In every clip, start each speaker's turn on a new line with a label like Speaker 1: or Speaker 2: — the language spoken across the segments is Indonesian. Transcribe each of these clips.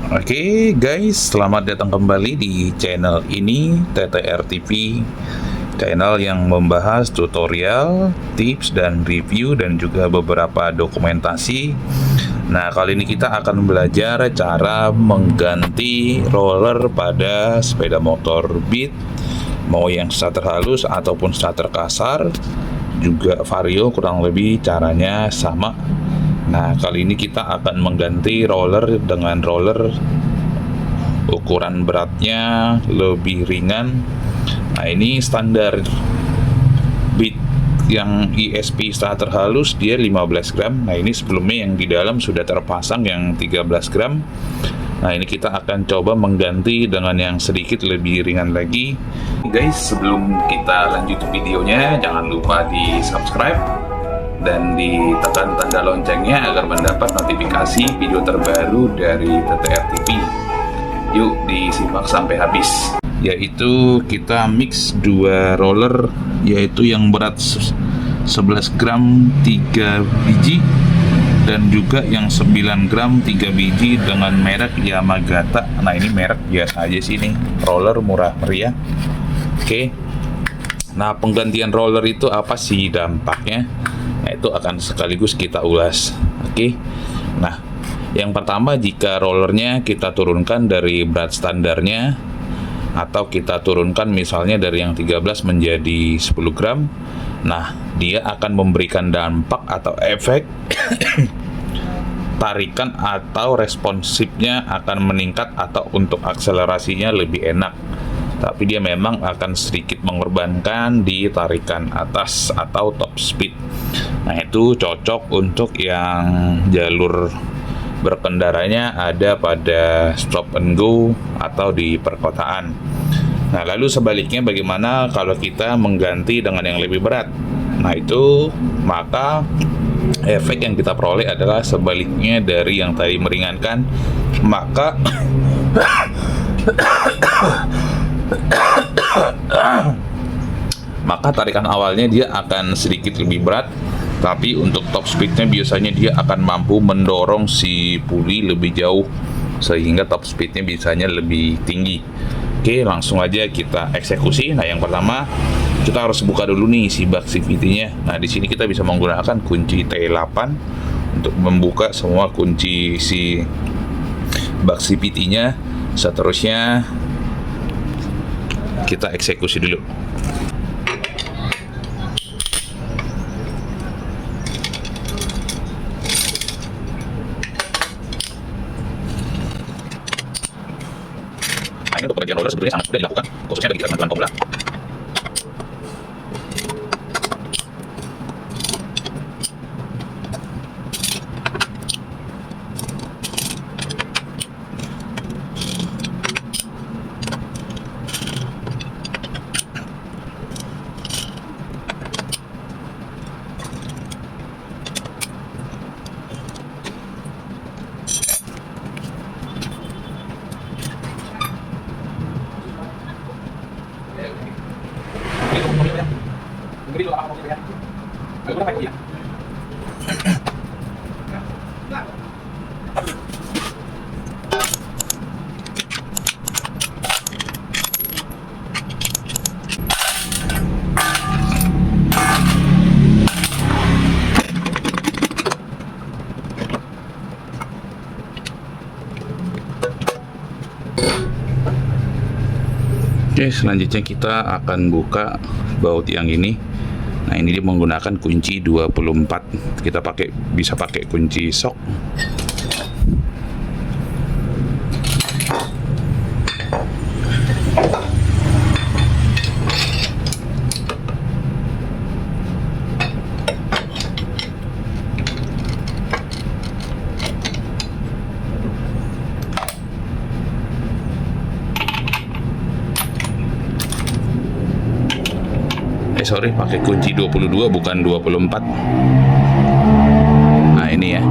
Speaker 1: Oke guys, selamat datang kembali di channel ini, TTR TV, channel yang membahas tutorial, tips dan review dan juga beberapa dokumentasi. Nah, kali ini kita akan belajar cara mengganti roller pada sepeda motor Beat, mau yang starter halus ataupun starter kasar, juga vario kurang lebih caranya sama. Nah, kali ini kita akan mengganti roller dengan roller ukuran beratnya lebih ringan. Nah, ini standar Beat yang ESP starter halus dia 15 gram. Nah, ini sebelumnya yang di dalam sudah terpasang yang 13 gram. Nah, ini kita akan coba mengganti dengan yang sedikit lebih ringan lagi. Guys, sebelum kita lanjut videonya, jangan lupa di subscribe dan ditekan tanda loncengnya agar mendapat notifikasi video terbaru dari TTR TV. Yuk disimak sampai habis. Yaitu kita mix dua roller, yaitu yang berat 11 gram 3 biji dan juga yang 9 gram 3 biji dengan merek Yamagata. Nah, ini merek biasa aja sih, ini roller murah meriah. Oke. Nah, penggantian roller itu apa sih dampaknya? Nah, itu akan sekaligus kita ulas. Oke. Nah, yang pertama, jika rollernya kita turunkan dari berat standarnya atau kita turunkan misalnya dari yang 13 menjadi 10 gram, nah, dia akan memberikan dampak atau efek tarikan atau responsifnya akan meningkat atau untuk akselerasinya lebih enak. Tapi dia memang akan sedikit mengorbankan di tarikan atas atau top speed. Nah, itu cocok untuk yang jalur berkendaranya ada pada stop and go atau di perkotaan. Nah, lalu sebaliknya bagaimana kalau kita mengganti dengan yang lebih berat? Nah, itu maka efek yang kita peroleh adalah sebaliknya dari yang tadi meringankan, maka maka tarikan awalnya dia akan sedikit lebih berat, tapi untuk top speednya biasanya dia akan mampu mendorong si puli lebih jauh sehingga top speednya biasanya lebih tinggi. Oke, langsung aja kita eksekusi. Nah, yang pertama kita harus buka dulu nih si bak CVT-nya. Nah, di sini kita bisa menggunakan kunci T8 untuk membuka semua kunci si bak CVT-nya. Seterusnya kita eksekusi dulu. Nah, ini untuk pengerjaan roller sebetulnya sangat mudah dilakukan, khususnya bagi teman-teman pemula. Oke, selanjutnya kita akan buka baut yang ini. Nah, ini dia menggunakan kunci 24. Kita bisa pakai kunci sok. Sorry, pakai kunci 22 bukan 24. Nah, ini ya.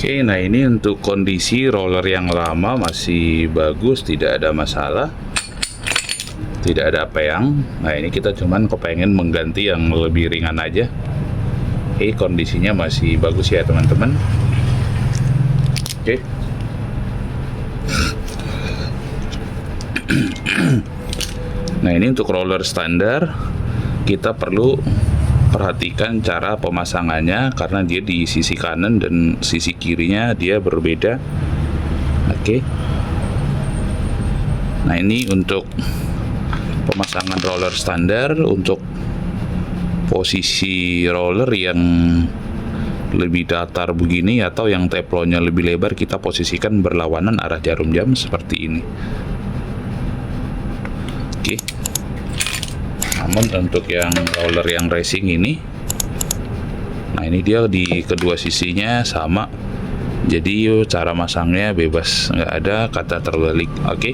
Speaker 1: Oke, nah ini untuk kondisi roller yang lama masih bagus, tidak ada masalah, tidak ada apa yang. Nah ini kita cuman kepengen mengganti yang lebih ringan aja. Oke, kondisinya masih bagus ya teman-teman. Oke. Nah ini untuk roller standar, kita perlu perhatikan cara pemasangannya karena dia di sisi kanan dan sisi kirinya dia berbeda. Oke. Nah ini untuk pemasangan roller standar. Untuk posisi roller yang lebih datar begini atau yang teflonnya lebih lebar, kita posisikan berlawanan arah jarum jam seperti ini. Oke. Namun untuk yang roller yang racing ini, nah ini dia di kedua sisinya sama, jadi cara masangnya bebas, nggak ada kata terbalik. Oke.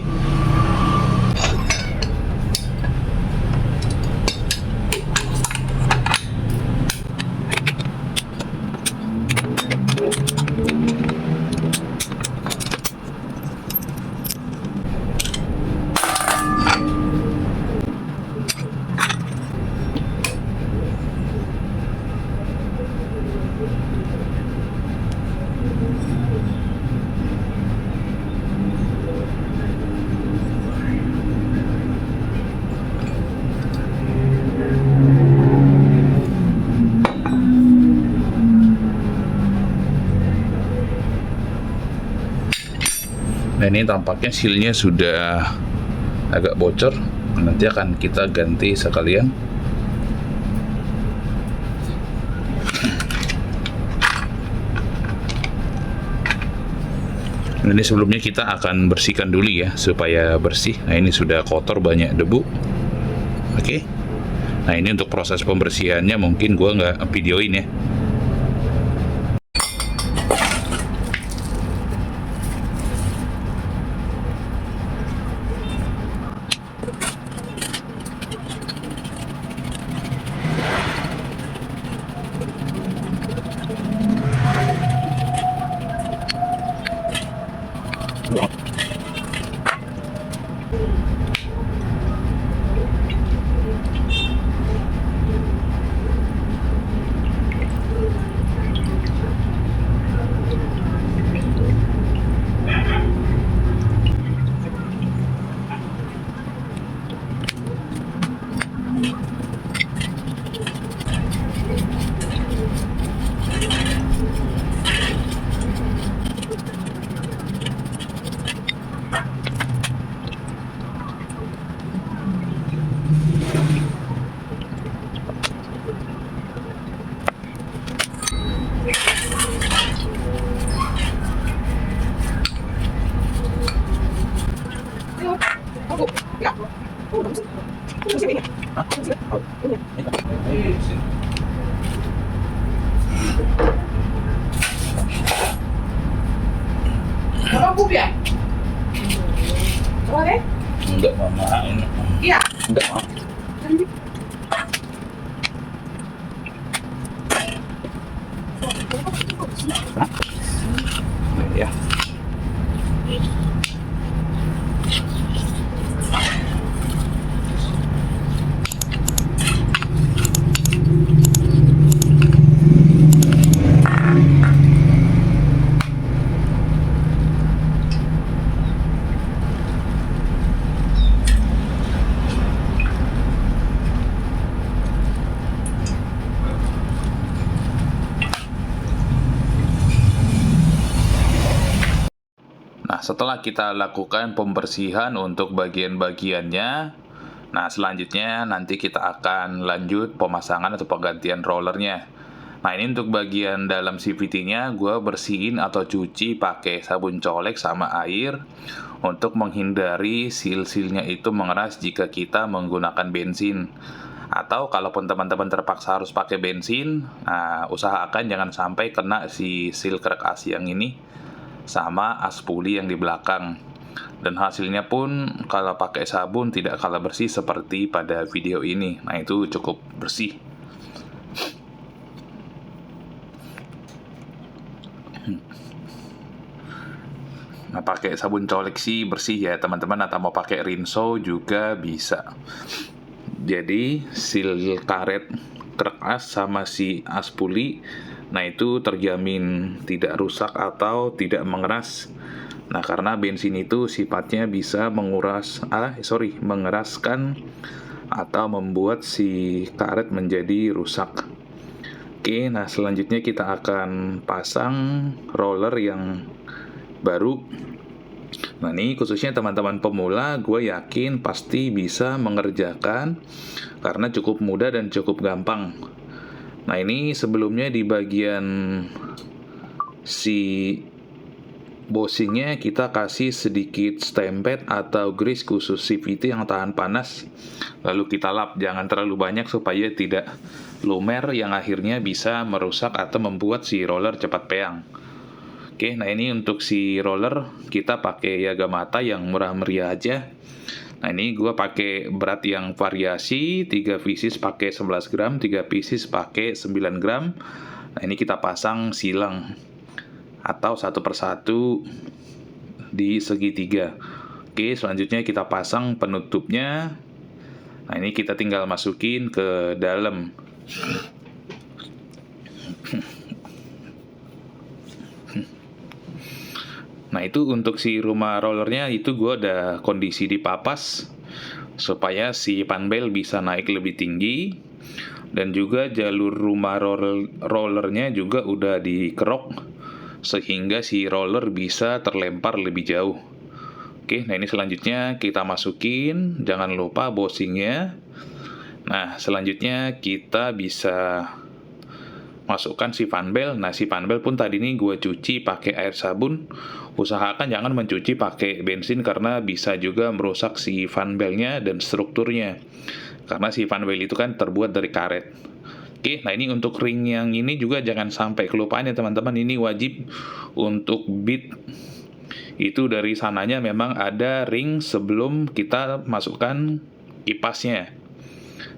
Speaker 1: Nah ini tampaknya sealnya sudah agak bocor, nanti akan kita ganti sekalian. Ini sebelumnya kita akan bersihkan dulu ya supaya bersih. Nah ini sudah kotor, banyak debu. Oke. Nah ini untuk proses pembersihannya mungkin gua nggak videoin ya.
Speaker 2: Apa bub ya? Boleh?
Speaker 1: Enggak mama ini.
Speaker 2: Iya.
Speaker 1: Enggak mama. Ya. Nah, setelah kita lakukan pembersihan untuk bagian-bagiannya, nah selanjutnya nanti kita akan lanjut pemasangan atau penggantian rollernya. Nah, ini untuk bagian dalam CVT-nya, gue bersihin atau cuci pakai sabun colek sama air untuk menghindari seal-sealnya itu mengeras jika kita menggunakan bensin. Atau kalaupun teman-teman terpaksa harus pakai bensin, nah, usahakan jangan sampai kena si seal krek as yang ini sama aspuli yang di belakang. Dan hasilnya pun kalau pakai sabun tidak kalah bersih seperti pada video ini. Nah itu cukup bersih. Nah, pakai sabun colek sih bersih ya teman-teman, atau mau pakai rinso juga bisa. Jadi seal karet truk as sama si aspuli, nah itu terjamin tidak rusak atau tidak mengeras. Nah, karena bensin itu sifatnya bisa mengeraskan atau membuat si karet menjadi rusak. Oke, nah selanjutnya kita akan pasang roller yang baru. Nah, ini khususnya teman-teman pemula, gue yakin pasti bisa mengerjakan karena cukup mudah dan cukup gampang. Nah, ini sebelumnya di bagian si bosingnya kita kasih sedikit stemped atau grease khusus CVT yang tahan panas. Lalu kita lap, jangan terlalu banyak supaya tidak lumer yang akhirnya bisa merusak atau membuat si roller cepat peang. Oke, nah ini untuk si roller kita pakai Yagamata yang murah meriah aja. Nah, ini gue pakai berat yang variasi, 3 pieces pakai 11 gram, 3 pieces pakai 9 gram. Nah, ini kita pasang silang atau satu persatu di segitiga. Oke, selanjutnya kita pasang penutupnya. Nah, ini kita tinggal masukin ke dalam. Nah, itu untuk si rumah rollernya itu gue ada kondisi dipapas supaya si panbel bisa naik lebih tinggi, dan juga jalur rumah rollernya juga udah dikerok sehingga si roller bisa terlempar lebih jauh. Oke, nah ini selanjutnya kita masukin, jangan lupa bosingnya. Nah, selanjutnya kita bisa masukkan si fanbel. Nah, si fanbel pun tadi ini gue cuci pakai air sabun. Usahakan jangan mencuci pakai bensin karena bisa juga merusak si fanbelnya dan strukturnya. Karena si fanbel itu kan terbuat dari karet. Oke, nah ini untuk ring yang ini juga jangan sampai kelupaan ya teman-teman. Ini wajib untuk bit itu dari sananya memang ada ring sebelum kita masukkan kipasnya.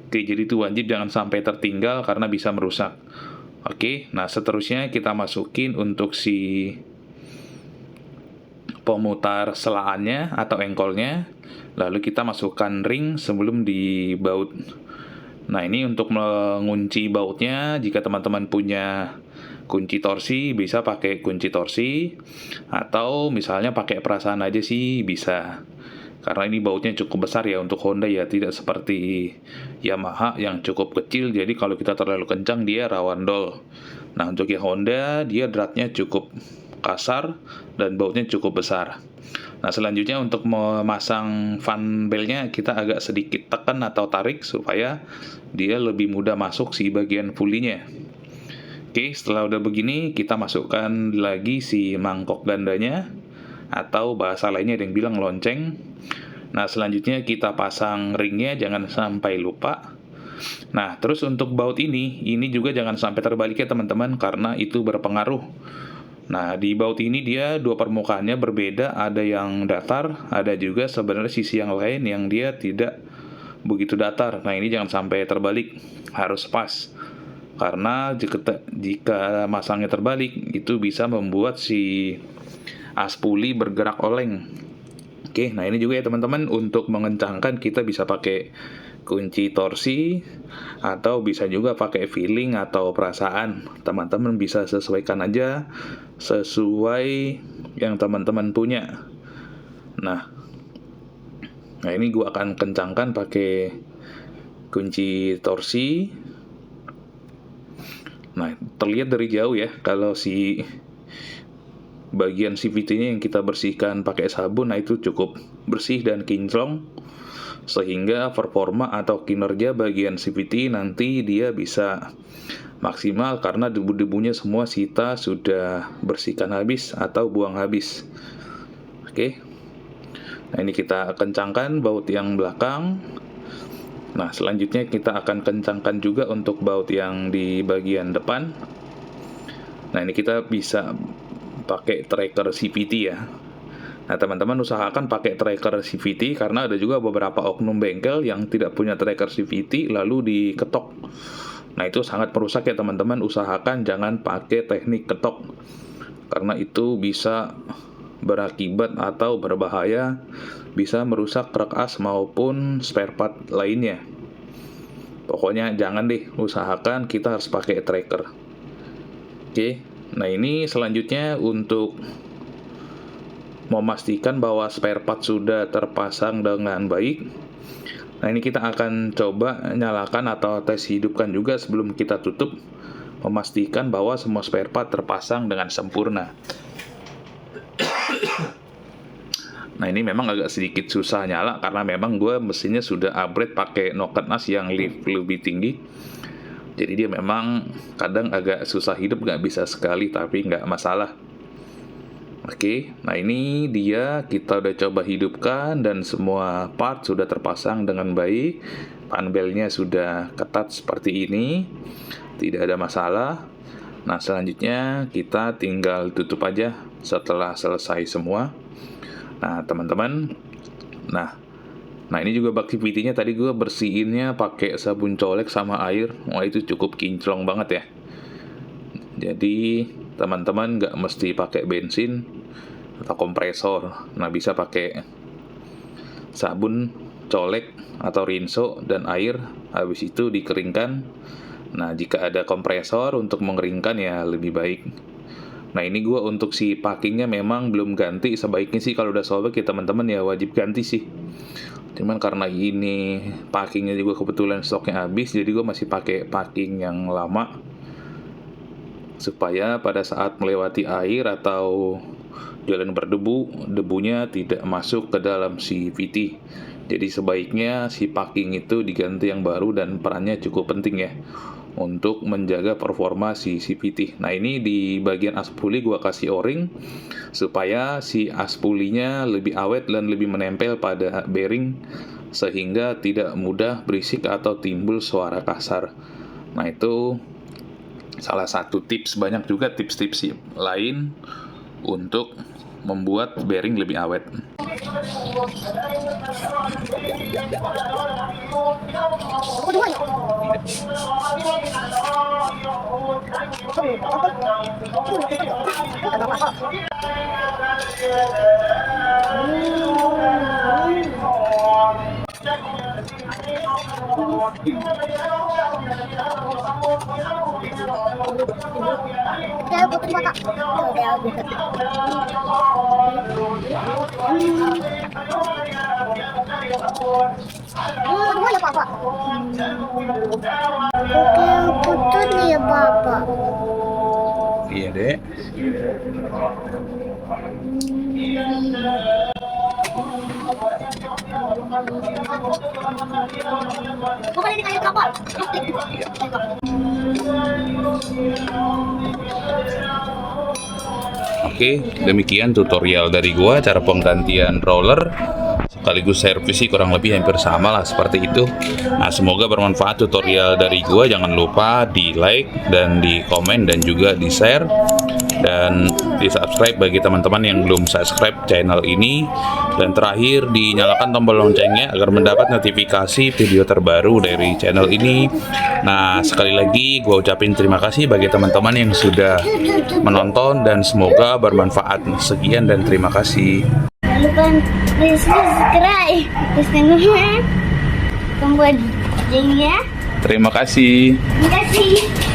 Speaker 1: Oke, jadi itu wajib jangan sampai tertinggal karena bisa merusak. Oke, nah seterusnya kita masukin untuk si pemutar selaannya atau engkolnya. Lalu kita masukkan ring sebelum dibaut. Nah, ini untuk mengunci bautnya, jika teman-teman punya kunci torsi, bisa pakai kunci torsi. Atau misalnya pakai perasaan aja sih bisa. Karena ini bautnya cukup besar ya untuk Honda ya, tidak seperti Yamaha yang cukup kecil, jadi kalau kita terlalu kencang dia rawan dol. Nah, untuk yang Honda dia dratnya cukup kasar dan bautnya cukup besar. Nah, selanjutnya untuk memasang fan belnya kita agak sedikit tekan atau tarik supaya dia lebih mudah masuk si bagian pulley-nya. Oke, setelah udah begini kita masukkan lagi si mangkok gandanya, atau bahasa lainnya ada yang bilang lonceng. Nah, selanjutnya kita pasang ringnya, jangan sampai lupa. Nah, terus untuk baut ini juga jangan sampai terbalik ya teman-teman, karena itu berpengaruh. Nah, di baut ini dia dua permukaannya berbeda, ada yang datar, ada juga sebenarnya sisi yang lain yang dia tidak begitu datar. Nah, ini jangan sampai terbalik, harus pas. Karena jika masangnya terbalik, itu bisa membuat si aspuli bergerak oleng. Oke, nah ini juga ya teman-teman, untuk mengencangkan kita bisa pakai kunci torsi atau bisa juga pakai feeling atau perasaan. Teman-teman bisa sesuaikan aja sesuai yang teman-teman punya. Nah ini gua akan kencangkan pakai kunci torsi. Nah, terlihat dari jauh ya kalau si bagian CVT-nya yang kita bersihkan pakai sabun, nah itu cukup bersih dan kinclong, sehingga performa atau kinerja bagian CVT nanti dia bisa maksimal karena debu-debunya semua kita sudah bersihkan habis atau buang habis. Oke, nah ini kita kencangkan baut yang belakang. Nah, selanjutnya kita akan kencangkan juga untuk baut yang di bagian depan. Nah, ini kita bisa pakai tracker CVT ya. Nah, teman-teman usahakan pakai tracker CVT karena ada juga beberapa oknum bengkel yang tidak punya tracker CVT lalu diketok. Nah, itu sangat merusak ya teman-teman. Usahakan jangan pakai teknik ketok karena itu bisa berakibat atau berbahaya, bisa merusak truk as maupun spare part lainnya. Pokoknya jangan deh, usahakan kita harus pakai tracker. Oke, nah ini selanjutnya untuk memastikan bahwa spare part sudah terpasang dengan baik. Nah ini kita akan coba nyalakan atau tes hidupkan juga sebelum kita tutup, memastikan bahwa semua spare part terpasang dengan sempurna. Nah ini memang agak sedikit susah nyala karena memang gue mesinnya sudah upgrade pakai noken as yang lebih tinggi. Jadi dia memang kadang agak susah hidup, nggak bisa sekali, tapi nggak masalah. Oke, nah ini dia kita udah coba hidupkan dan semua part sudah terpasang dengan baik. Panbelnya sudah ketat seperti ini, tidak ada masalah. Nah selanjutnya kita tinggal tutup aja setelah selesai semua. Nah teman-teman, nah ini juga bak CVT-nya tadi gue bersihinnya pakai sabun colek sama air. Wah itu cukup kinclong banget ya. Jadi teman-teman nggak mesti pakai bensin atau kompresor. Nah bisa pakai sabun colek atau rinso dan air. Habis itu dikeringkan. Nah jika ada kompresor untuk mengeringkan ya lebih baik. Nah ini gue untuk si packingnya memang belum ganti. Sebaiknya sih kalau udah sobek ya teman-teman ya wajib ganti sih. Cuman karena ini packingnya juga kebetulan stoknya habis, jadi gue masih pakai packing yang lama supaya pada saat melewati air atau jalan berdebu, debunya tidak masuk ke dalam si VT. Jadi sebaiknya si packing itu diganti yang baru dan perannya cukup penting ya untuk menjaga performa si CVT. Nah ini di bagian as puli gua kasih o-ring supaya si as pulinya lebih awet dan lebih menempel pada bearing sehingga tidak mudah berisik atau timbul suara kasar. Nah itu salah satu tips, banyak juga tips-tips lain untuk membuat bearing lebih awet.
Speaker 2: Ya, Papa. Oke, putus ya, Papa.
Speaker 1: Iya, Dek.
Speaker 2: Bukan ini kayu kapal.
Speaker 1: Oke, demikian tutorial dari gua cara penggantian roller sekaligus servis sih kurang lebih hampir sama lah seperti itu. Nah semoga bermanfaat tutorial dari gua. Jangan lupa di like dan di komen dan juga di share dan di subscribe bagi teman-teman yang belum subscribe channel ini, dan terakhir dinyalakan tombol loncengnya agar mendapat notifikasi video terbaru dari channel ini. Nah sekali lagi gue ucapin terima kasih bagi teman-teman yang sudah menonton dan semoga bermanfaat. Sekian dan terima kasih.
Speaker 2: Jangan lupa please subscribe, terus tombol loncengnya.
Speaker 1: Terima kasih.
Speaker 2: Terima kasih.